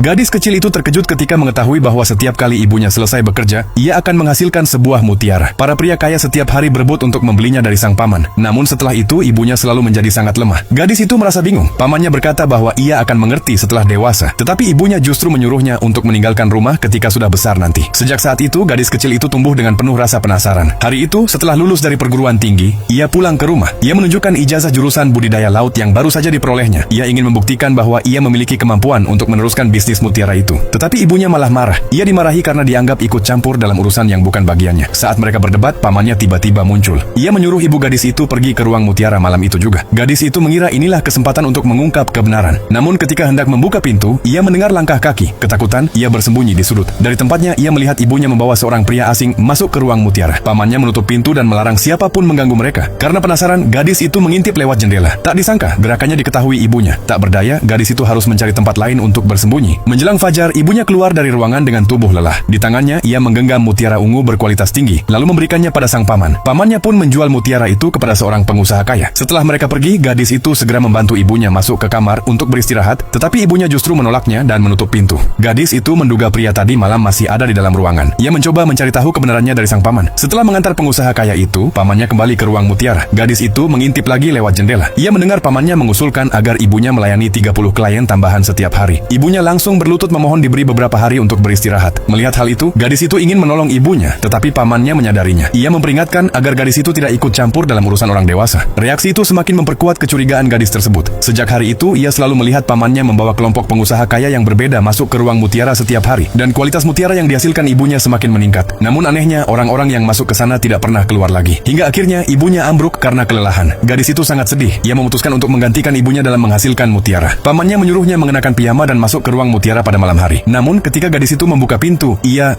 Gadis kecil itu terkejut ketika mengetahui bahwa setiap kali ibunya selesai bekerja, ia akan menghasilkan sebuah mutiara. Para pria kaya setiap hari berebut untuk membelinya dari sang paman. Namun setelah itu ibunya selalu menjadi sangat lemah. Gadis itu merasa bingung. Pamannya berkata bahwa ia akan mengerti setelah dewasa. Tetapi ibunya justru menyuruhnya untuk meninggalkan rumah ketika sudah besar nanti. Sejak saat itu, gadis kecil itu tumbuh dengan penuh rasa penasaran. Hari itu, setelah lulus dari perguruan tinggi, ia pulang ke rumah. Ia menunjukkan ijazah jurusan budidaya laut yang baru saja diperolehnya. Ia ingin membuktikan bahwa ia memiliki kemampuan untuk meneruskan bisnis mutiara itu. Tetapi ibunya malah marah. Ia dimarahi karena dianggap ikut campur dalam urusan yang bukan bagiannya. Saat mereka berdebat, pamannya tiba-tiba muncul. Ia menyuruh ibu gadis itu pergi ke ruang mutiara malam itu juga. Gadis itu mengira inilah kesempatan untuk mengungkap kebenaran. Namun ketika hendak membuka pintu, ia mendengar langkah kaki. Ketakutan, ia bersembunyi di sudut. Dari tempatnya, ia melihat ibunya membawa seorang pria asing masuk ke ruang mutiara. Pamannya menutup pintu dan melarang siapapun mengganggu mereka. Karena penasaran, gadis itu mengintip lewat jendela. Tak disangka, gerakannya diketahui ibunya. Tak berdaya, gadis itu harus mencari tempat lain untuk bersembunyi. Menjelang fajar, ibunya keluar dari ruangan dengan tubuh lelah. Di tangannya, ia menggenggam mutiara ungu berkualitas tinggi, lalu memberikannya pada sang paman. Pamannya pun menjual mutiara itu kepada seorang pengusaha kaya. Setelah mereka pergi, gadis itu segera membantu ibunya masuk ke kamar untuk beristirahat, tetapi ibunya justru menolaknya dan menutup pintu. Gadis itu menduga pria tadi malam masih ada di dalam ruangan. Ia mencoba mencari tahu kebenarannya dari sang paman. Setelah mengantar pengusaha kaya itu, pamannya kembali ke ruang mutiara. Gadis itu mengintip lagi lewat jendela. Ia mendengar pamannya mengusulkan agar ibunya melayani 30 klien tambahan setiap hari. Ibunya langsung berlutut memohon diberi beberapa hari untuk beristirahat. Melihat hal itu, gadis itu ingin menolong ibunya, tetapi pamannya menyadarinya. Ia memperingatkan agar gadis itu tidak ikut campur dalam urusan orang dewasa. Reaksi itu semakin memperkuat kecurigaan gadis tersebut. Sejak hari itu, ia selalu melihat pamannya membawa kelompok pengusaha kaya yang berbeda masuk ke ruang mutiara setiap hari, dan kualitas mutiara yang dihasilkan ibunya semakin meningkat. Namun anehnya, orang-orang yang masuk ke sana tidak pernah keluar lagi. Hingga akhirnya, ibunya ambruk karena kelelahan. Gadis itu sangat sedih. Ia memutuskan untuk menggantikan ibunya dalam menghasilkan mutiara. Pamannya menyuruhnya mengenakan piyama dan masuk ke ruang mutiara pada malam hari. Namun ketika gadis itu membuka pintu, ia